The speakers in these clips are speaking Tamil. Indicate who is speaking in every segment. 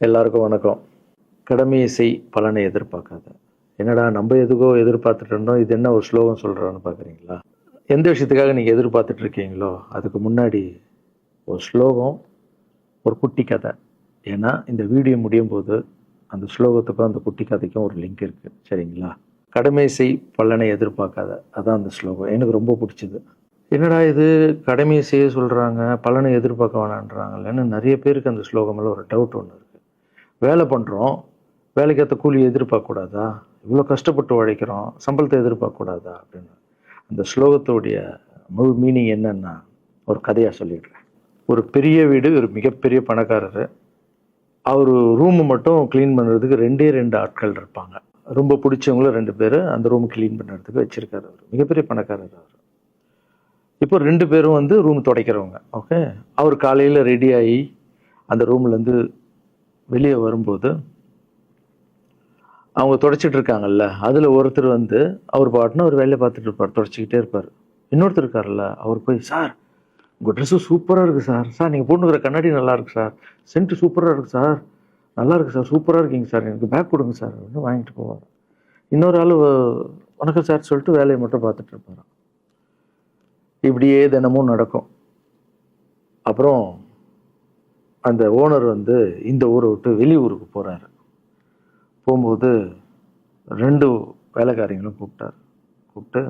Speaker 1: எல்லாருக்கும் வணக்கம். கடமையை செய் பலனை எதிர்பார்க்காத. என்னடா நம்ம எதுக்கோ எதிர்பார்த்துட்டு இருந்தோம், இது என்ன ஒரு ஸ்லோகம் சொல்கிறான்னு பார்க்குறீங்களா? எந்த விஷயத்துக்காக நீங்கள் எதிர்பார்த்துட்டு இருக்கீங்களோ அதுக்கு முன்னாடி ஒரு ஸ்லோகம், ஒரு குட்டி கதை. ஏன்னா இந்த வீடியோ முடியும் போது அந்த ஸ்லோகத்துக்கும் அந்த குட்டி கதைக்கும் ஒரு லிங்க் இருக்குது, சரிங்களா? கடமை செய் பலனை எதிர்பார்க்காத, அதான் அந்த ஸ்லோகம். எனக்கு ரொம்ப பிடிச்சது. என்னடா இது, கடமையை செய்ய சொல்கிறாங்க, பலனை எதிர்பார்க்க வேணான்றாங்கல்லன்னு நிறைய பேருக்கு அந்த ஸ்லோகமெல்லாம் ஒரு டவுட் ஒன்று இருக்குது. வேலை பண்ணுறோம், வேலைக்கேற்ற கூலி எதிர்பார்க்கக்கூடாதா? இவ்வளோ கஷ்டப்பட்டு உழைக்கிறோம், சம்பளத்தை எதிர்பார்க்கக்கூடாதா அப்படின்னு. அந்த ஸ்லோகத்துடைய முழு மீனிங் என்னன்னா ஒரு கதையாக சொல்லிடுறேன். ஒரு பெரிய வீடு, ஒரு மிகப்பெரிய பணக்காரர். அவர் ரூமு மட்டும் க்ளீன் பண்ணுறதுக்கு ரெண்டு ஆட்கள் இருப்பாங்க. ரொம்ப பிடிச்சவங்களும் 2 பேர் அந்த ரூம் க்ளீன் பண்ணுறதுக்கு வச்சுருக்காரு. அவர் மிகப்பெரிய பணக்காரர். அவர் இப்போ 2 பேரும் வந்து ரூம் துடைக்கிறவங்க. ஓகே, அவர் காலையில் ரெடி ஆகி அந்த ரூம்லேருந்து வெளியே வரும்போது அவங்க துடைச்சிட்டு இருக்காங்கல்ல, அதில் ஒருத்தர் வந்து அவர் பாட்டுன்னு ஒரு வேலையை பார்த்துட்டு இருப்பார், துடைச்சிக்கிட்டே இருப்பார். இன்னொருத்தர் இருக்கார்ல, அவர் போய், சார் உங்கள் ட்ரெஸ்ஸு சூப்பராக இருக்குது சார், சார் நீங்கள் போட்டுக்கிற கண்ணாடி நல்லா இருக்குது சார், சென்ட்டு சூப்பராக இருக்குது சார், நல்லா இருக்குது சார், சூப்பராக இருக்கீங்க சார், எனக்கு பேக் கொடுங்க சார் அப்படின்னு வாங்கிட்டு போவார். இன்னொரு ஆள் வணக்கம் சார் சொல்லிட்டு வேலையை மட்டும் பார்த்துட்டு இருப்பார். இப்படியே தினமும் நடக்கும். அப்புறம் அந்த ஓனர் வந்து இந்த ஊரை விட்டு வெளியூருக்கு போகிறாரு. போகும்போது 2 வேலைக்காரங்களும் கூப்பிட்டு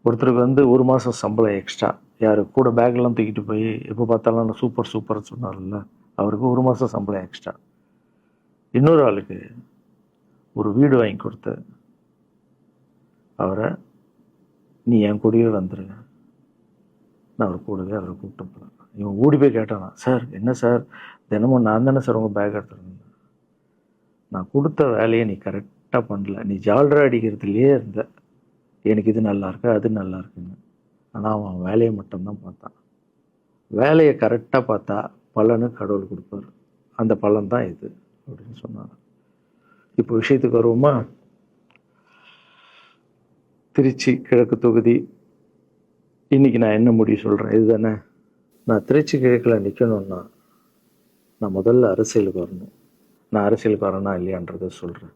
Speaker 1: ஒருத்தருக்கு வந்து 1 மாதம் சம்பளம் எக்ஸ்ட்ரா, யார் கூட பேக்லாம் தூக்கிட்டு போய் எப்போ பார்த்தாலும் நான் சூப்பர்னு சொன்னார்ல, அவருக்கு 1 மாதம் சம்பளம் எக்ஸ்ட்ரா. இன்னொரு ஆளுக்கு ஒரு வீடு வாங்கி கொடுத்து அவரை, நீ என் கூடவே வந்துடுங்க, நான் அவர் கூடவே அவரை கூப்பிட்டு போகிறேன். இவன் ஓடி போய் கேட்டானா, சார் என்ன சார் தினமும் நான் தானே சார் உங்கள் பேக் எடுத்துருந்தேன், நான் கொடுத்த வேலையை நீ கரெக்டாக பண்ணல, நீ ஜால்ரா அடிக்கிறதுலையே இருந்த, எனக்கு இது நல்லா இருக்கு அது நல்லா இருக்குன்னு. ஆனால் அவன் வேலையை மட்டும்தான் பார்த்தான். வேலையை கரெக்டாக பார்த்தா பலனு கடவுள் கொடுப்பார், அந்த பலன் தான் இது அப்படின்னு சொன்னாங்க. இப்போ விஷயத்துக்கு வருவோமா? திருச்சி கிழக்கு தொகுதி. இன்னைக்கு நான் என்ன முடிவு சொல்கிறேன் இதுதானே. நான் திருச்சி கிழக்கில் நிற்கணும்னா நான் முதல்ல அரசியலுக்கு வரணும். நான் அரசியலுக்கு வரேனா இல்லையான்றதை சொல்கிறேன்.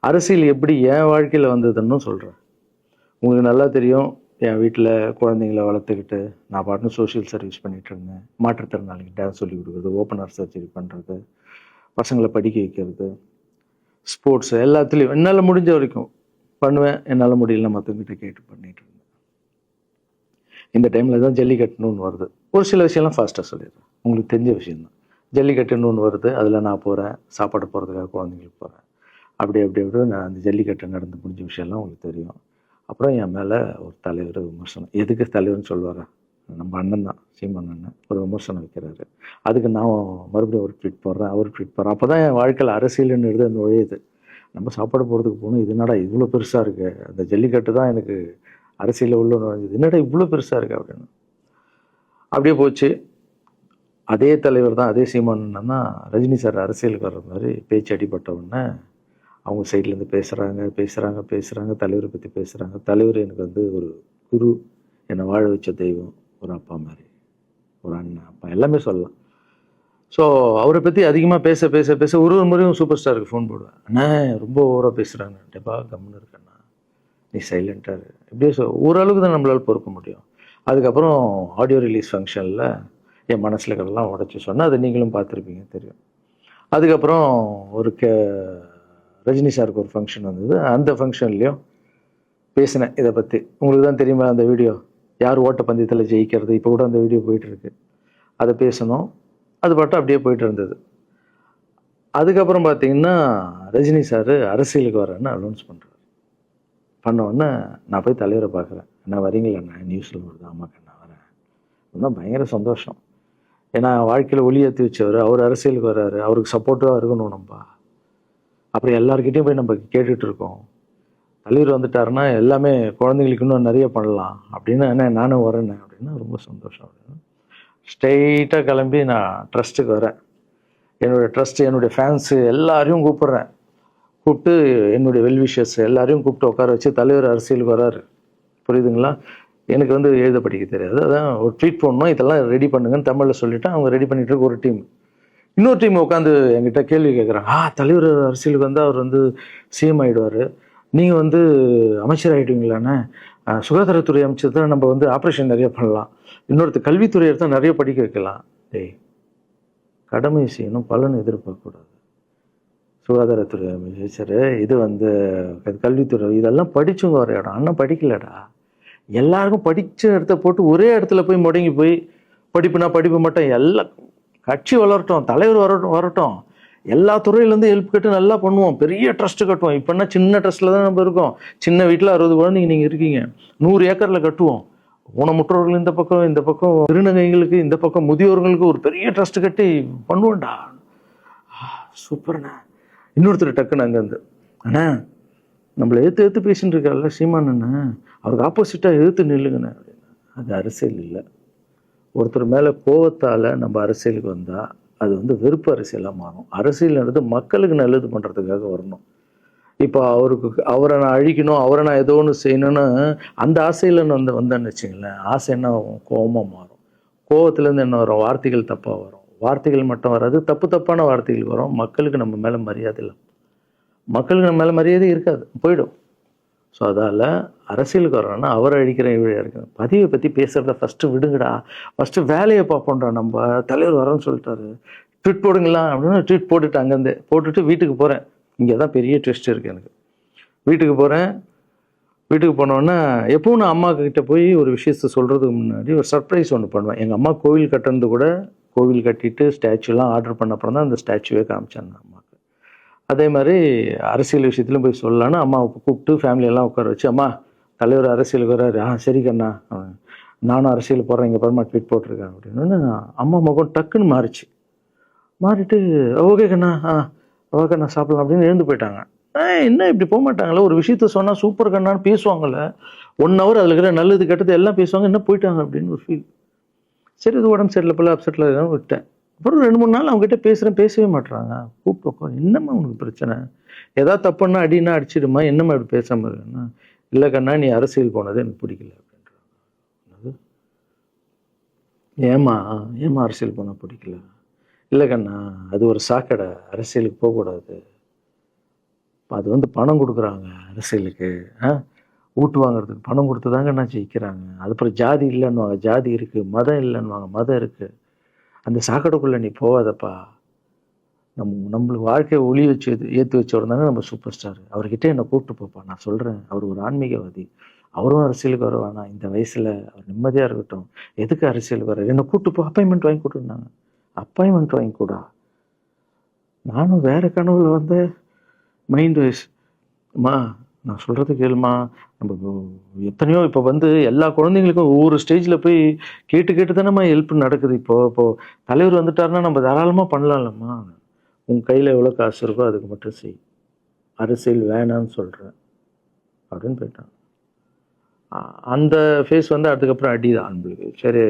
Speaker 1: அரசியல் எப்படி என் வாழ்க்கையில் வந்ததுன்னு சொல்கிறேன். உங்களுக்கு நல்லா தெரியும், என் வீட்டில் குழந்தைங்கள வளர்த்துக்கிட்டு நான் பாட்டுன்னு சோஷியல் சர்வீஸ் பண்ணிகிட்டு இருந்தேன். மாற்றுத்திறனாளிக்கு டான்ஸ் சொல்லி கொடுக்குறது, ஓப்பனர் சர்ஜரி பண்ணுறது, பசங்களை படிக்க வைக்கிறது, ஸ்போர்ட்ஸு, எல்லாத்துலேயும் என்னால் முடிஞ்ச வரைக்கும் பண்ணுவேன். என்னால் முடியல மற்றவங்கிட்ட கேட்டு பண்ணிகிட்டு இருந்தேன். இந்த டைமில் தான் ஜல்லிக்கட்டுன்னு ஒன்று வருது. ஒரு சில விஷயம்லாம் ஃபாஸ்ட்டாக சொல்லிடுறேன், உங்களுக்கு தெரிஞ்ச விஷயந்தான். ஜல்லிக்கட்டுன்னு ஒன்று வருது, அதில் நான் போகிறேன், சாப்பாடு போகிறதுக்காக குழந்தைங்களுக்கு போகிறேன். அப்படி நான் அந்த ஜல்லிக்கட்டு நடந்து முடிஞ்ச விஷயம்லாம் உங்களுக்கு தெரியும். அப்புறம் என் மேலே ஒரு தலைவர் விமர்சனம், எதுக்கு தலைவர்னு சொல்லுவாரா, நம்ம அண்ணன் தான், சீமான் அண்ணன் ஒரு விமர்சனம் வைக்கிறாரு. அதுக்கு நான் மறுபடியும் ஒரு ட்வீட் போடுறேன், அவர் ட்வீட் போடுறேன். அப்போ தான் என் வாழ்க்கையில் அரசியல்னு எடுத்து அந்த நுழையுது. நம்ம சாப்பாடு போகிறதுக்கு போகணும், இது என்னடா இவ்வளோ பெருசாக இருக்குது, அந்த ஜல்லிக்கட்டு தான் எனக்கு அரசியலில் உள்ள நுழைஞ்சது, என்னடா இவ்வளோ பெருசாக இருக்குது அப்படின்னு. அப்படியே போச்சு. அதே தலைவர் தான், அதே சீமான் அண்ணன் தான் ரஜினி சார் அரசியலுக்கு வர்ற மாதிரி பேச்சு அடிபட்ட உடனே அவங்க சைட்லேருந்து பேசுகிறாங்க, தலைவரை பற்றி பேசுகிறாங்க. தலைவர் எனக்கு வந்து ஒரு குரு, என்னை வாழ வச்ச தெய்வம், ஒரு அப்பா மாதிரி, ஒரு அண்ணன், அப்பா எல்லாமே சொல்லலாம். ஸோ அவரை பற்றி அதிகமாக பேச ஒரு முறையும் சூப்பர் ஸ்டாருக்கு ஃபோன் போடுவேன், அண்ணா ரொம்ப ஓவராக பேசுகிறாங்க, டெப்பா கம்முன்னு இருக்கண்ணா, நீ சைலண்ட்டாக இப்படியே ஓரளவுக்கு தான் நம்மளால் பொறுக்க முடியும். அதுக்கப்புறம் ஆடியோ ரிலீஸ் ஃபங்க்ஷனில் என் மனசில் கடலாம் உடச்சி சொன்னேன், அதை நீங்களும் பார்த்துருப்பீங்க, தெரியும். அதுக்கப்புறம் ஒரு ரஜினி சாருக்கு ஒரு ஃபங்க்ஷன் வந்தது, அந்த ஃபங்க்ஷன்லேயும் பேசினேன் இதை பற்றி. உங்களுக்கு தான் தெரியுமா அந்த வீடியோ, யார் ஓட்டப்பந்தயத்தில் ஜெயிக்கிறது, இப்போ கூட அந்த வீடியோ போயிட்டுருக்கு. அதை பேசணும், அது பாட்டு அப்படியே போயிட்டு இருந்தது. அதுக்கப்புறம் பார்த்தீங்கன்னா ரஜினி சார் அரசியலுக்கு வரேன்னு அனௌன்ஸ் பண்ணுறாரு. பண்ணோடனே நான் போய் தலைவரை பார்க்குறேன், என்ன வரீங்களா, நியூஸில் வருது, ஆமாக்கா நான் வரேன். இன்னும் பயங்கர சந்தோஷம். ஏன்னா வாழ்க்கையில் ஒளி ஏற்றி வச்சவர், அவர் அரசியலுக்கு வர்றாரு, அவருக்கு சப்போர்ட்டிவாக இருக்கணும் நம்ம. அப்புறம் எல்லாருக்கிட்டையும் போய் நம்ம கேட்டுட்ருக்கோம், தலைவர் வந்துட்டாருன்னா எல்லாமே குழந்தைங்களுக்கு இன்னும் நிறைய பண்ணலாம் அப்படின்னு, என்ன நானும் வரேன்னு அப்படின்னா ரொம்ப சந்தோஷம் அப்படின்னு ஸ்ட்ரெயிட்டாக கிளம்பி நான் ட்ரஸ்ட்டுக்கு வரேன். என்னுடைய ட்ரஸ்ட்டு, என்னுடைய ஃபேன்ஸு எல்லாரையும் கூப்பிட்டு என்னுடைய வெல்விஷர்ஸ் எல்லாரையும் கூப்பிட்டு உட்கார வச்சு தலைவர் அரசியலுக்கு வராரு. புரியுதுங்களா? எனக்கு வந்து எழுத படிக்க தெரியாது, அதான் ஒரு ட்வீட் பண்ணணும், இதெல்லாம் ரெடி பண்ணுங்கன்னு தமிழில் சொல்லிவிட்டு அவங்க ரெடி பண்ணிட்டு இருக்க ஒரு டீம். இன்னொரு டீம் உட்காந்து என்கிட்ட கேள்வி கேட்குறாங்க, தலைவர் அரசியலுக்கு வந்து அவர் வந்து சிஎம் ஆகிடுவார், நீங்கள் வந்து அமைச்சர் ஆகிடுவீங்களாண்ணே, சுகாதாரத்துறை அமைச்சர் தான் நம்ம வந்து ஆப்ரேஷன் நிறைய பண்ணலாம், இன்னொருத்தர் கல்வித்துறை எடுத்தால் நிறைய படிக்க வைக்கலாம். டேய், கடமை செய்யணும், பலன் எதிர்பார்க்கக்கூடாது. சுகாதாரத்துறை அமைச்சர், இது வந்து கல்வித்துறை, இதெல்லாம் படிச்சவங்க வர இடம். அண்ணன் படிக்கலடா. எல்லாருக்கும் படித்த இடத்த போட்டு ஒரே இடத்துல போய் முடங்கி போய் படிப்புனா படிப்பு மட்டும், எல்லாம் கட்சி வளரட்டும், தலைவர் வரட்டும், எல்லா துறையிலேருந்து ஹெல்ப் கட்டு நல்லா பண்ணுவோம், பெரிய ட்ரஸ்ட்டு கட்டுவோம். இப்போன்னா சின்ன ட்ரஸ்ட்டில் தான் நம்ம இருக்கோம். சின்ன வீட்டில் 60 குழந்தைங்க நீங்கள் இருக்கீங்க, 100 ஏக்கரில் கட்டுவோம். ஊனமுற்றோர்கள் இந்த பக்கம் திருநங்கைகளுக்கு, இந்த பக்கம் முதியோர்களுக்கு ஒரு பெரிய ட்ரஸ்ட் கட்டி பண்ணுவோம்டா. சூப்பர்ண்ணா. இன்னொருத்தர் டக்குன்னு அங்கேருந்து, அண்ணா நம்மளை ஏற்று பேசிட்டு இருக்காருல்ல சீமான் அண்ணா, அவருக்கு ஆப்போசிட்டாக எதிர்த்து நில்லுங்கண்ணே அப்படின்னா. அது அரசியல் இல்லை. ஒருத்தர் மேலே கோவத்தால் நம்ம அரசியலுக்கு வந்தால் அது வந்து வெறுப்பு அரசியலாக மாறும். அரசியல்ன்றது மக்களுக்கு நல்லது பண்ணுறதுக்காக வரணும். இப்போ அவரை நான் அழிக்கணும், அவரை நான் ஏதோ ஒன்று செய்யணும்னு அந்த ஆசையில் வந்தேன்னு வச்சுங்களேன், ஆசை என்ன ஆகும், கோபமாக மாறும். கோவத்துலேருந்து என்ன வரும், வார்த்தைகள் தப்பாக வரும். வார்த்தைகள் மட்டும் வராது, தப்பான வார்த்தைகள் வரும். மக்களுக்கு நம்ம மேலே மரியாதை இல்லை, மக்களுக்கு நம்ம மேலே மரியாதை இருக்காது, போயிடும். ஸோ அதால் அரசியலுக்கு வரணும்னா அவரை அழிக்கிற இவழியாக இருக்கு. பதிவை பற்றி பேசுகிறத ஃபஸ்ட்டு விடுங்கடா, ஃபஸ்ட்டு வேலையை பார்ப்போம்டா. நம்ம தலைவர் வரேன்னு சொல்லிட்டாரு, ட்வீட் போடுங்களா அப்படின்னு ட்வீட் போட்டுட்டு அங்கேருந்து போட்டுட்டு வீட்டுக்கு போகிறேன். இங்கே தான் பெரிய ட்விஸ்ட் இருக்குது எனக்கு. வீட்டுக்கு போகிறேன். வீட்டுக்கு போனோன்னா எப்பவும் நான் அம்மா கிட்ட போய் ஒரு விஷயத்த சொல்கிறதுக்கு முன்னாடி ஒரு சர்ப்ரைஸ் ஒன்று பண்ணுவேன். எங்கள் அம்மா கோவில் கட்டுறது கூட, கோவில் கட்டிட்டு ஸ்டாச்சுலாம் ஆர்டர் பண்ண அப்புறம் தான் அந்த ஸ்டாச்சுவே காமிச்சாங்க அம்மாவுக்கு. அதே மாதிரி அரசியல் விஷயத்துலையும் போய் சொல்லலான்னு அம்மாவை கூப்பிட்டு ஃபேமிலியெல்லாம் உட்கார வச்சு, அம்மா தலைவர் அரசியலுக்கு வர்றாரு, சரி கண்ணா, நானும் அரசியல் போடுறேன், இங்கே பரமா ட்வீட் போட்டிருக்கேன் அப்படின்னு. அம்மா முகம் டக்குன்னு மாறிச்சு. மாறிட்டு ஓகே கண்ணா, ஓகே கண்ணா சாப்பிடலாம் அப்படின்னு எழுந்து போயிட்டாங்க. என்ன இப்படி போக மாட்டாங்களே, ஒரு விஷயத்த சொன்னால் சூப்பர் கண்ணான்னு பேசுவாங்கள்ல, 1 hour அதில் இருக்கிற நல்லது கெட்டது எல்லாம் பேசுவாங்க, என்ன போயிட்டாங்க அப்படின்னு ஒரு ஃபீல். சரி, இது உடம்பு சரியில்லை போல, அப்செட்டில் இருக்கான்னு விட்டேன். அப்புறம் 2-3 நாள் அவங்ககிட்ட பேசவே மாட்டுறாங்க. கூப்பிட்டு, என்னம்மா உனக்கு பிரச்சனை, ஏதாவது தப்புன்னா அடின்னா அடிச்சிடுமா, என்னம்மா இப்படி பேசாமல் இருக்குன்னா, இல்லை கண்ணா நீ அரசியல் போனது எனக்கு பிடிக்கல அப்படின்றாங்க. ஏமா அரசியல் போன பிடிக்கல? இல்லை கண்ணா, அது ஒரு சாக்கடை, அரசியலுக்கு போகக்கூடாது. அது வந்து பணம் கொடுக்குறாங்க அரசியலுக்கு, ஊட்டு வாங்குறதுக்கு பணம் கொடுத்து தாங்க நான் ஜெயிக்கிறாங்க. அதுக்கப்புறம் ஜாதி இல்லைன்னுவாங்க, ஜாதி இருக்குது, மதம் இல்லைன்னுவாங்க, மதம் இருக்குது. அந்த சாக்கடைக்குள்ளே நீ போகாதப்பா. நம்மளுக்கு வாழ்க்கையை ஒளி வச்சு ஏற்றி வச்சவர்தாங்க நம்ம சூப்பர் ஸ்டார். அவர்கிட்ட என்னை கூப்பிட்டு போப்பா, நான் சொல்கிறேன், அவர் ஒரு ஆன்மீகவாதி, அவரும் அரசியலுக்கு வருவானா, இந்த வயசில் அவர் நிம்மதியாக இருக்கட்டும், எதுக்கு அரசியலுக்கு வர, என்னை கூப்பிட்டு போ, அப்பாயின்மெண்ட் வாங்கி கொடுத்துருந்தாங்க. அப்பாயின்மெண்ட் வாங்கி கூட நானும் வேறு கனவுல வந்து மைண்ட் வைஸ், அம்மா நான் சொல்கிறது கேளுமா, நம்ம எத்தனையோ இப்போ வந்து எல்லா குழந்தைங்களுக்கும் ஒவ்வொரு ஸ்டேஜில் போய் கேட்டு தானேம்மா ஹெல்ப் நடக்குது. இப்போது தலைவர் வந்துட்டாருன்னா நம்ம தாராளமாக பண்ணலாம்லம்மா, உன் கையில் எவ்வளோ காசு இருக்கோ அதுக்கு மட்டும் செய், அரசியல் வேணான்னு சொல்கிறேன் அப்படின்னு போயிட்டான். அந்த ஃபேஸ் வந்து அதுக்கப்புறம் அடிதான் நம்மளுக்கு. சரி,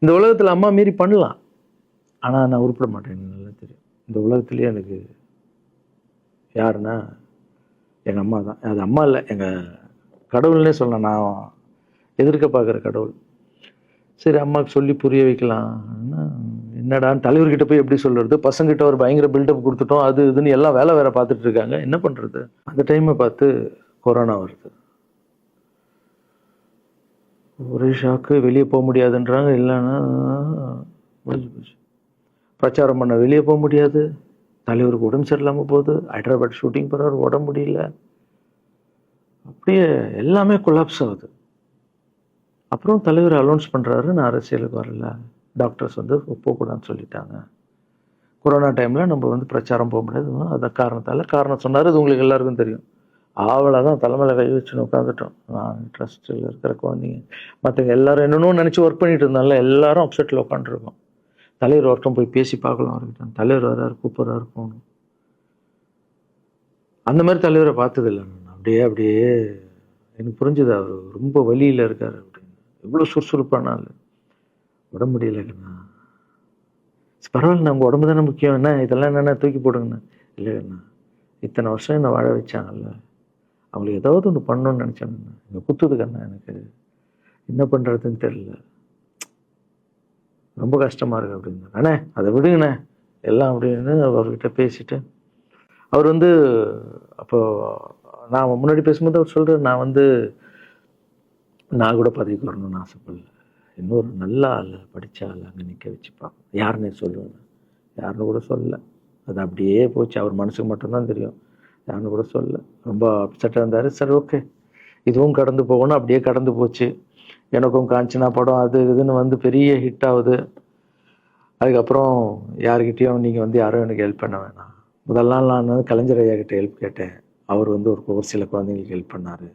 Speaker 1: இந்த உலகத்தில் அம்மா மீறி பண்ணலாம், ஆனால் நான் உருப்பிட மாட்டேன், எனக்கு நல்லா தெரியும். இந்த உலகத்துலேயே எனக்கு யாருன்னா எங்கள் அம்மா தான். அது அம்மா இல்லை, எங்கள் கடவுள்னே சொல்லலாம், நான் எதிர்க்க பார்க்குற கடவுள். சரி, அம்மாவுக்கு சொல்லி புரிய வைக்கலாம். என்னடான்னு தலைவர்கிட்ட போய் எப்படி சொல்கிறது, பசங்கிட்ட ஒரு பயங்கர பில்டப் கொடுத்துட்டோம், அது இதுன்னு எல்லாம் வேற பார்த்துட்டு இருக்காங்க, என்ன பண்ணுறது. அந்த டைமை பார்த்து கொரோனா வருது. ஒரே ஷாக்கு, வெளியே போக முடியாதுன்றாங்க, இல்லைன்னா முடிஞ்சு போச்சு. பிரச்சாரம் பண்ண வெளியே போக முடியாது, தலைவருக்கு உடம்பு சரியில்லாமல் போகுது, ஹைதராபாத் ஷூட்டிங் போகிறார், உடம்பு முடியல, அப்படியே எல்லாமே கொலாப்ஸ் ஆகுது. அப்புறம் தலைவர் அலௌன்ஸ் பண்ணுறாரு, நான் அரசியலுக்கு வரல, டாக்டர்ஸ் வந்து போகக்கூடாதுன்னு சொல்லிட்டாங்க, கொரோனா டைமில் நம்ம வந்து பிரச்சாரம் போக முடியாது, அந்த காரணம் சொன்னார். அது உங்களுக்கு எல்லாருக்கும் தெரியும். அவ்வளோதான், தலைமையில் கை வச்சுன்னு உட்காந்துட்டோம். நான் ட்ரஸ்ட்டில் இருக்கிற குழந்தைங்க மற்றவங்க எல்லாரும் என்னென்னோ நினச்சி ஒர்க் பண்ணிட்டு இருந்தால எல்லாரும் அப்செட்டில் உட்காந்துருக்கோம். தலைவர் ஒருத்தம் போய் பேசி பார்க்கலாம் அவர்கிட்ட, தலைவர் வர்றாரு, கூப்பிட்றாரு, போகணும். அந்த மாதிரி தலைவரை பார்த்ததில்லை நான். அப்படியே எனக்கு புரிஞ்சுது, அவர் ரொம்ப வலியில் இருக்கார் அப்படின்னு. எவ்வளோ சுறுசுறுப்பானால உடம்பு முடியலைங்கண்ணா. பரவாயில்ல, நம்ம உடம்பு தானே முக்கியம், என்ன இதெல்லாம் என்னென்ன தூக்கி போடுங்கண்ணா. இல்லைங்கண்ணா, இத்தனை வருஷம் என்னை வாழ வச்சாங்கல்ல, அவங்களுக்கு ஏதாவது ஒன்று பண்ணணும்னு நினச்சாங்கண்ணா, இங்கே குத்துதுக்கண்ணா, எனக்கு என்ன பண்ணுறதுன்னு தெரியல, ரொம்ப கஷ்டமாக இருக்குது அப்படின்னா. அண்ணே அதை விடுங்கண்ணே, எல்லாம் அப்படின்னு அவர்கிட்ட பேசிட்டு அவர் வந்து அப்போ நான் முன்னாடி பேசும்போது அவர் சொல்கிறார், நான் கூட பதவிக்கு வரணும்னு ஆசைப்படல, இன்னொரு நல்ல ஆள் படித்த ஆள் அங்கே நிற்க வச்சுப்பாங்க, யாருன்னே சொல்லுவேன், யாருன்னு கூட சொல்லலை. அது அப்படியே போச்சு, அவர் மனசுக்கு மட்டும்தான் தெரியும், யாருன்னு கூட சொல்லலை. ரொம்ப அப்செட்டாக இருந்தார். சரி ஓகே, இதுவும் கடந்து போகணும். அப்படியே கடந்து போச்சு. எனக்கும் காஞ்சனா படம் அது இதுன்னு பெரிய ஹிட் ஆகுது. அதுக்கப்புறம் யாருக்கிட்டேயும் நீங்கள் யாரும் எனக்கு ஹெல்ப் பண்ண வேணாம். முதல் நாள் நான் கலைஞர் ஐயா கிட்ட ஹெல்ப் கேட்டேன். அவர் ஒரு சில குழந்தைங்களுக்கு ஹெல்ப் பண்ணார்.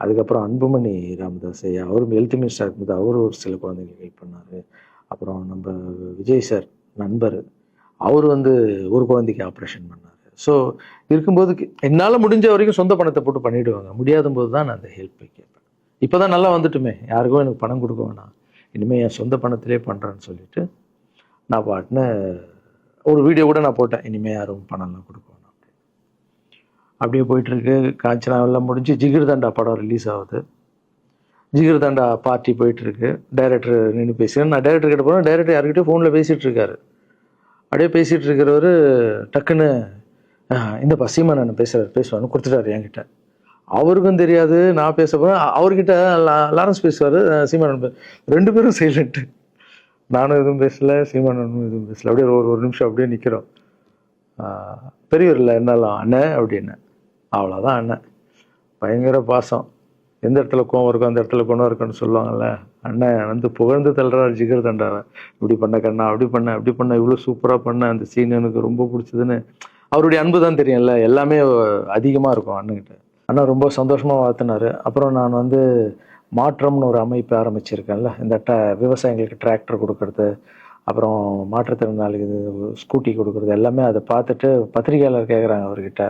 Speaker 1: அதுக்கப்புறம் அன்புமணி ராமதாஸ் ஐயா, அவரும் ஹெல்த் மினிஸ்டர் இருக்கும்போது அவர் ஒரு சில குழந்தைங்களுக்கு ஹெல்ப் பண்ணார். அப்புறம் நம்ம விஜய் சார் நண்பர், அவர் ஒரு குழந்தைக்கு ஆப்ரேஷன் பண்ணார். ஸோ இருக்கும்போது என்னால் முடிஞ்ச வரைக்கும் சொந்த பணத்தை போட்டு பண்ணிவிடுவாங்க. முடியாத போது தான் நான் அந்த ஹெல்ப்பை கேட்பேன். இப்போ தான் நல்லா வந்துட்டுமே, யாருக்கும் எனக்கு பணம் கொடுக்க வேணாம், இனிமேல் என் சொந்த பணத்திலே பண்ணுறேன்னு சொல்லிட்டு நான் பாட்டுன்னு ஒரு வீடியோ கூட நான் போட்டேன், இனிமேல் யாரும் பணம்லாம் கொடுக்க வேணாம் அப்படின்னு. அப்படியே போயிட்டுருக்கு. காஞ்சனா எல்லாம் முடிஞ்சு ஜிகிர் தண்டா படம் ரிலீஸ் ஆகுது. ஜிகிர் தண்டா பார்ட்டி போயிட்டுருக்கு. டைரக்டர் நின்று பேசுகிறேன். நான் டைரக்டர் கிட்ட போகிறேன். டைரக்டர் யார்கிட்டயோ ஃபோனில் பேசிகிட்டு இருக்காரு. அப்படியே பேசிகிட்டு இருக்கிறவர் டக்குன்னு இந்தப்பா சீமானன் பேசுவான்னு கொடுத்துட்டாரு என்கிட்ட. அவருக்கும் தெரியாது நான் பேச போகிறேன். அவர்கிட்ட லாரன்ஸ் பேசுவார், சீமானன் ரெண்டு பேரும் சைலண்ட்டு. நானும் எதுவும் பேசலை, சீமானனும் எதுவும் பேசலை. அப்படியே ஒரு நிமிஷம் அப்படியே நிற்கிறோம். பெரியவர் இல்லை என்னாலும் அண்ணன் அப்படின்னு, அவ்வளோதான் அண்ணன். பயங்கர பாசம். எந்த இடத்துல கோவம் இருக்கும் அந்த இடத்துல குணம் இருக்குன்னு சொல்லுவாங்கள்ல. அண்ணன் புகழ்ந்து தள்ளுறாரு ஜிகர் தண்டாவை. இப்படி பண்ண கண்ணா, அப்படி பண்ண இவ்வளோ சூப்பராக பண்ண, அந்த சீன் எனக்கு ரொம்ப பிடிச்சதுன்னு. அவருடைய அன்பு தான் தெரியும்ல, எல்லாமே அதிகமாக இருக்கும் அண்ணன்கிட்ட. அண்ணா ரொம்ப சந்தோஷமாக வாழ்த்தினார். அப்புறம் நான் மாற்றம்னு ஒரு அமைப்பு ஆரம்பிச்சிருக்கேன்ல, இந்த விவசாயிகளுக்கு டிராக்டர் கொடுக்கறது, அப்புறம் மாற்றுத்திறனாளிக்கு ஸ்கூட்டி கொடுக்குறது, எல்லாமே அதை பார்த்துட்டு பத்திரிகையாளர் கேட்குறாங்க அவர்கிட்ட,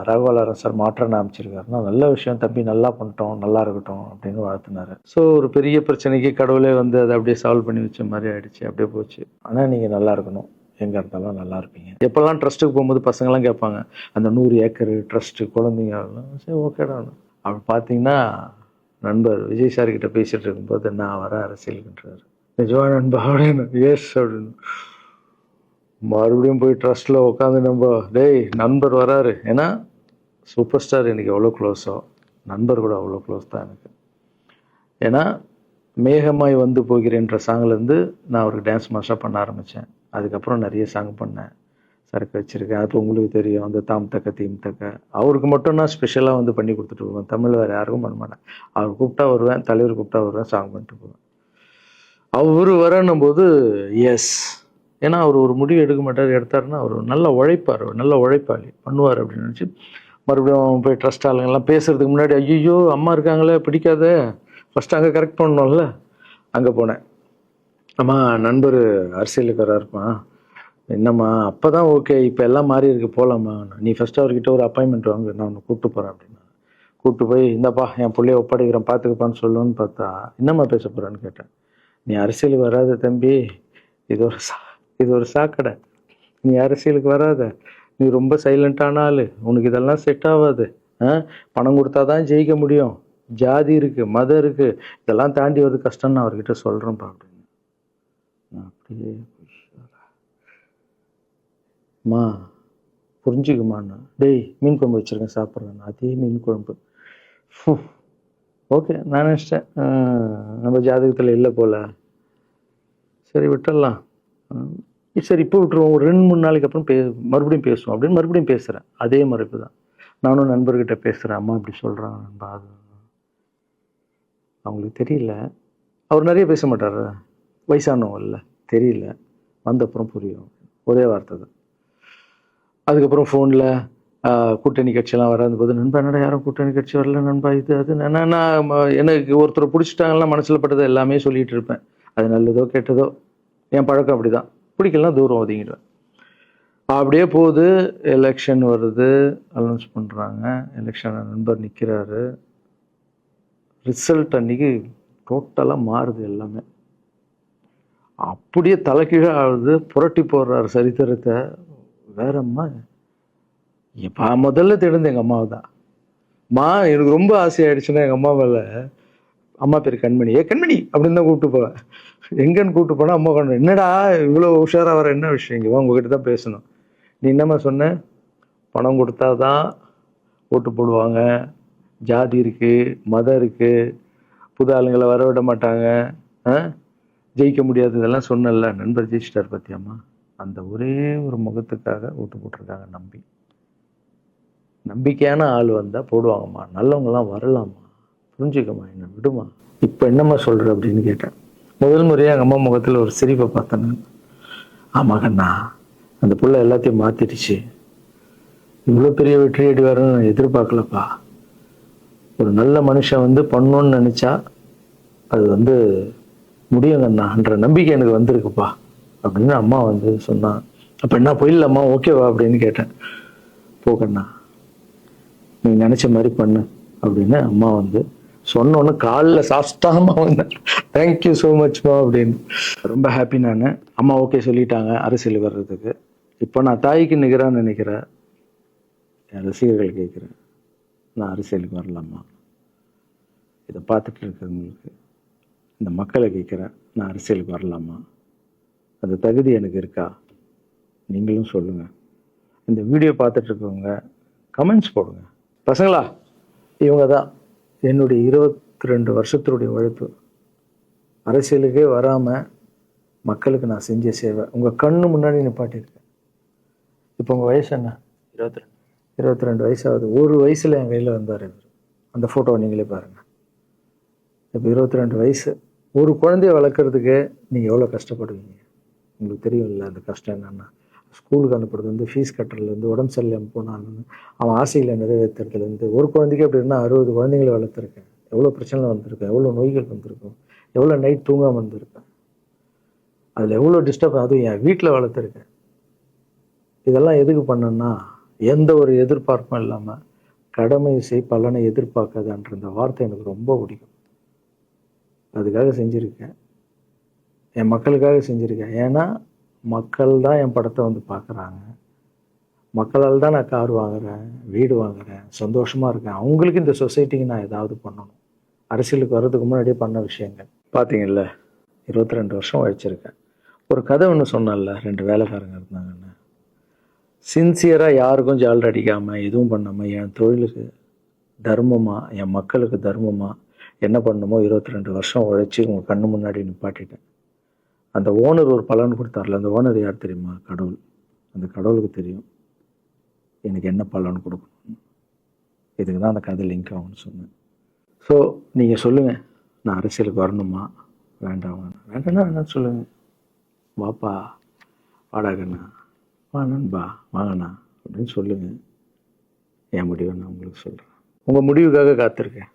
Speaker 1: ரகுவலரன் சார் மாற்றம்னு அமைச்சிருக்காருன்னா, நல்ல விஷயம் தம்பி, நல்லா பண்ணிட்டோம், நல்லா இருக்கட்டும் அப்படின்னு வாழ்த்தினார். ஸோ ஒரு பெரிய பிரச்சனைக்கு கடவுளே அதை அப்படியே சால்வ் பண்ணி வச்ச மாதிரி ஆயிடுச்சு. அப்படியே போச்சு. ஆனால் நீங்கள் நல்லா இருக்கணும், எங்கே இருந்தாலும் நல்லா இருப்பீங்க. எப்போல்லாம் ட்ரஸ்ட்டுக்கு போகும்போது பசங்களாம் கேட்பாங்க, அந்த 100 ஏக்கர் ட்ரஸ்ட்டு குழந்தைங்க, சரி ஓகேடா. அப்படி பார்த்தீங்கன்னா நண்பர் விஜய் சார் கிட்ட பேசிட்டு இருக்கும்போது நான் வர அரசியலுக்குன்றாரு. நிஜமா நண்பா அப்படின்னு, எஸ் அப்படின்னு. மறுபடியும் போய் ட்ரஸ்ட்டில் உட்காந்து டேய் நண்பர் வராரு. ஏன்னா சூப்பர் ஸ்டார் எனக்கு எவ்வளோ க்ளோஸோ, நண்பர் கூட அவ்வளோ க்ளோஸ் தான் எனக்கு. ஏன்னா மேகமாய் போகிறேன்ற சாங்லேருந்து நான் அவருக்கு டான்ஸ் மாஸ்டராக பண்ண ஆரம்பித்தேன். அதுக்கப்புறம் நிறைய சாங் பண்ணேன், சரக்கு வச்சுருக்கேன். அப்போ உங்களுக்கு தெரியும், அந்த தாம் தக்க தீம் தக்க அவருக்கு மட்டும் நான் ஸ்பெஷலாக பண்ணி கொடுத்துட்டு போவேன். தமிழ் வேறு யாருக்கும் பண்ண மாட்டேன். அவர் கூப்பிட்டா வருவேன், தலைவர் கூப்பிட்டா வருவேன், சாங் பண்ணிட்டு போவேன். அவர் வரணும் போது எஸ், ஏன்னா அவர் ஒரு முடிவு எடுக்க மாட்டார், எடுத்தாருன்னா அவர் நல்லா உழைப்பார், நல்ல உழைப்பாளி, பண்ணுவார் அப்படின்னு நினச்சி மறுபடியும் போய் ட்ரஸ்ட் ஆளுங்கெல்லாம் பேசுறதுக்கு முன்னாடி, ஐயோ அம்மா இருக்காங்களே பிடிக்காத, ஃபஸ்ட்டு அங்கே கரெக்ட் பண்ணணும்ல, அங்கே போனேன். அம்மா நண்பர் அரசியலுக்கு வராருப்பா, என்னம்மா அப்போ தான் ஓகே, இப்போ எல்லாம் மாறி இருக்கு, போகலாமா, நீ ஃபஸ்ட்டு அவர்கிட்ட ஒரு அப்பாயின்மெண்ட் வாங்க, நான் உன்னை கூப்பிட்டு போகிறேன் அப்படின்னா. கூப்பிட்டு போய் இந்தப்பா என் பிள்ளைய ஒப்படைக்கிறேன் பார்த்துக்கப்பான்னு சொல்லுன்னு பார்த்தா, என்னம்மா பேச போகிறான்னு கேட்டேன். நீ அரசியலுக்கு வராத தம்பி, இது ஒரு சாக்கடை, நீ அரசியலுக்கு வராத, நீ ரொம்ப சைலண்டான ஆள், உனக்கு இதெல்லாம் செட் ஆகாது, பணம் கொடுத்தா தான் ஜெயிக்க முடியும், ஜாதி இருக்குது, மதம் இருக்குது, இதெல்லாம் தாண்டி வருது கஷ்டம்னு நான் அவர்கிட்ட சொல்கிறேன்ப்பா அப்படின்னு. நான் அப்படியே மா புரிஞ்சுக்குமாண்ணா, டேய் மீன் குழம்பு வச்சுருக்கேன் சாப்பிட்றேன், அதே மீன் குழம்பு. ஓகே நான் நினச்சிட்டேன் நம்ம ஜாதகத்தில் இல்லை போல், சரி விட்டுடலாம், சரி இப்போ விட்டுருவோம், ஒரு 2-3 நாளைக்கு அப்புறம் மறுபடியும் பேசுவோம் அப்படின்னு மறுபடியும் பேசுகிறேன். அதே மறுப்பு தான். நானும் நண்பர்கிட்ட பேசுகிறேன், அம்மா இப்படி சொல்கிறாங்க நண்பா, அது அவங்களுக்கு தெரியல, அவர் நிறைய பேச மாட்டார், வயசானவங்க இல்லை, தெரியல, வந்தப்புறம் புரியும், ஒரே வார்த்தை தான். அதுக்கப்புறம் ஃபோனில் கூட்டணி கட்சியெல்லாம் வராது போது, நண்பா என்னடா யாரும் கூட்டணி கட்சி வரல நண்பா, இது அது நான் எனக்கு ஒருத்தரை பிடிச்சிட்டாங்கன்னா மனசில் பட்டதை எல்லாமே சொல்லிகிட்டு இருப்பேன். அது நல்லதோ கெட்டதோ, என் பழக்கம் அப்படி தான், பிடிக்கலாம் தூரம் ஒதுங்கிடுவேன். அப்படியே போகுது. எலெக்ஷன் வருது, அனௌன்ஸ் பண்ணுறாங்க, எலெக்ஷனில் நண்பர் நிற்கிறாரு. ரிசல்ட் அன்றைக்கி டோட்டலாக மாறுது எல்லாமே, அப்படியே தலைக்கீழே ஆகுது, புரட்டி போடுறாரு சரித்திரத்தை. வேற அம்மா முதல்ல தெரிந்து எங்கள் அம்மாவை தான். எனக்கு ரொம்ப ஆசையாயிடுச்சுன்னா எங்கள் அம்மா மேலே அம்மா பேர் கண்மணி. கண்மணி அப்படின்னு தான் கூப்பிட்டு போவேன். எங்கன்னு கூப்பிட்டு போனால் அம்மா கொண்டு என்னடா இவ்வளோ உஷாராக வர, என்ன விஷயம், இங்கே வா உங்ககிட்ட தான் பேசணும். நீ என்னம்மா சொன்ன, பணம் கொடுத்தா தான் ஓட்டு போடுவாங்க, ஜாதி இருக்குது, மதம் இருக்குது, புது ஆளுங்களை வர விட மாட்டாங்க, ஜெயிக்க முடியாது, இதெல்லாம் சொன்னல. நண்பர் ஜெயிச்சிட்டார் பார்த்தியாம்மா. அந்த ஒரே ஒரு முகத்துக்காக ஓட்டு போட்டிருக்காங்க. நம்பிக்கையான ஆள் வந்தால் போடுவாங்கம்மா, நல்லவங்களாம் வரலாமா, புரிஞ்சுக்கம்மா, என்ன விடுமா. இப்போ என்னம்மா சொல்கிற அப்படின்னு கேட்டேன். முதல் முறையாக எங்கள் அம்மா முகத்தில் ஒரு சிரிப்பை பார்த்தேன். ஆமாங்கண்ணா, அந்த புள்ள எல்லாத்தையும் மாற்றிடுச்சு, இவ்வளோ பெரிய வெற்றி அடி வரணும்னு நான் எதிர்பார்க்கலப்பா. ஒரு நல்ல மனுஷன் வந்து பண்ணணும்னு நினச்சா அது முடியுங்கண்ணான்ற நம்பிக்கை எனக்கு வந்திருக்குப்பா அப்படின்னு அம்மா சொன்னான். அப்போ என்ன போயிடலாமா, ஓகேவா அப்படின்னு கேட்டேன். போகண்ணா, நீ நினச்ச மாதிரி பண்ணு அப்படின்னு அம்மா சொன்னோன்னு காலில் சாஸ்தாமா வந்தேன். தேங்க்யூ ஸோ மச்மா அப்படின்னு. ரொம்ப ஹாப்பி நான். அம்மா ஓகே சொல்லிட்டாங்க அரசியல் வர்றதுக்கு. இப்போ நான் தாய்க்கு நிகரான்னு நினைக்கிறேன். என் ரசிகர்கள் கேட்குறேன், நான் அரசியலுக்கு வரலாமா? இதை பார்த்துட்டு இருக்கிறவங்களுக்கு, இந்த மக்களை கேட்குறேன், நான் அரசியலுக்கு வரலாமா? அந்த தகுதி எனக்கு இருக்கா? நீங்களும் சொல்லுங்கள். இந்த வீடியோ பார்த்துட்டு இருக்கவங்க கமெண்ட்ஸ் போடுங்க. பசங்களா, இவங்க தான் என்னுடைய 22 வருஷத்தினுடைய உழைப்பு. அரசியலுக்கே வராமல் மக்களுக்கு நான் செஞ்ச சேவை உங்கள் கண்ணு முன்னாடி நிப்பாட்டியிருக்கேன். இப்போ உங்கள் வயசு என்ன? 22 வயசாகுது. ஒரு வயசில் என் கையில் வந்தார் இவர். அந்த ஃபோட்டோவை நீங்களே பாருங்கள். இப்போ 22 வயசு. ஒரு குழந்தைய வளர்க்குறதுக்கு நீங்கள் எவ்வளோ கஷ்டப்படுவீங்க உங்களுக்கு தெரியும் இல்லை? அந்த கஷ்டம் என்னென்னா, ஸ்கூலுக்கு அனுப்புறது ஃபீஸ் கட்டுறதுலேருந்து, உடம்பு சரியில்லாமல் போனான்னு அவன் ஆசையில் நிறைவேற்றுறதுலேருந்து, ஒரு குழந்தைக்கு அப்படி இருந்தால் 60 குழந்தைங்களை வளர்த்துருக்கேன். எவ்வளோ பிரச்சனை வந்திருக்கேன், எவ்வளோ நோய்கள் வந்திருக்கும், எவ்வளோ நைட் தூங்காமல் வந்திருப்பேன், அதில் எவ்வளோ டிஸ்டர்ப், அதுவும் என் வீட்டில் வளர்த்துருக்கேன். இதெல்லாம் எதுக்கு பண்ணேன்னா, எந்த ஒரு எதிர்பார்ப்பும் இல்லாமல் கடமை செய் பலனை எதிர்பார்க்காதான்ற இந்த வார்த்தை எனக்கு ரொம்ப பிடிக்கும். அதுக்காக செஞ்சுருக்கேன், என் மக்களுக்காக செஞ்சுருக்கேன். ஏன்னா மக்கள் தான் என் படத்தை பார்க்குறாங்க. மக்களால் தான் நான் கார் வாங்குகிறேன், வீடு வாங்குகிறேன், சந்தோஷமாக இருக்கேன். அவங்களுக்கு இந்த சொசைட்டிக்கு நான் ஏதாவது பண்ணணும். அரசியலுக்கு வர்றதுக்கு முன்னாடியே பண்ண விஷயங்கள் பார்த்தீங்கல்ல. 22 வருஷம் உழைச்சிருக்கேன். ஒரு கதை ஒன்று சொன்னேன்ல, 2 வேலைக்காரங்க இருந்தாங்கன்னு. சின்சியராக யாருக்கும் ஜாலர் அடிக்காமல் எதுவும் பண்ணாமல் என் தொழிலுக்கு தர்மமாக, என் மக்களுக்கு தர்மமாக என்ன பண்ணணுமோ 22 வருஷம் உழைச்சி உங்கள் கண்ணு முன்னாடி நிப்பாட்டிட்டேன். அந்த ஓனர் ஒரு பலன் கொடுத்தார்ல, அந்த ஓனர் யார் தெரியுமா? கடவுள். அந்த கடவுளுக்கு தெரியும் எனக்கு என்ன பலன் கொடுக்கணும். இதுக்கு தான் அந்த கதை லிங்க் ஆகும்னு சொன்னேன். ஸோ நீங்கள் சொல்லுங்கள், நான் அரசியலுக்கு வரணுமா வேண்டாம்? வேண்டாம்னா வேணான்னு சொல்லுங்கள். வாப்பா, வாடாகண்ணா, வா நண்பா, வாங்கண்ணா அப்படின்னு சொல்லுங்கள். என் முடிவை நான் உங்களுக்கு சொல்கிறேன். உங்கள் முடிவுக்காக காத்திருக்கேன்.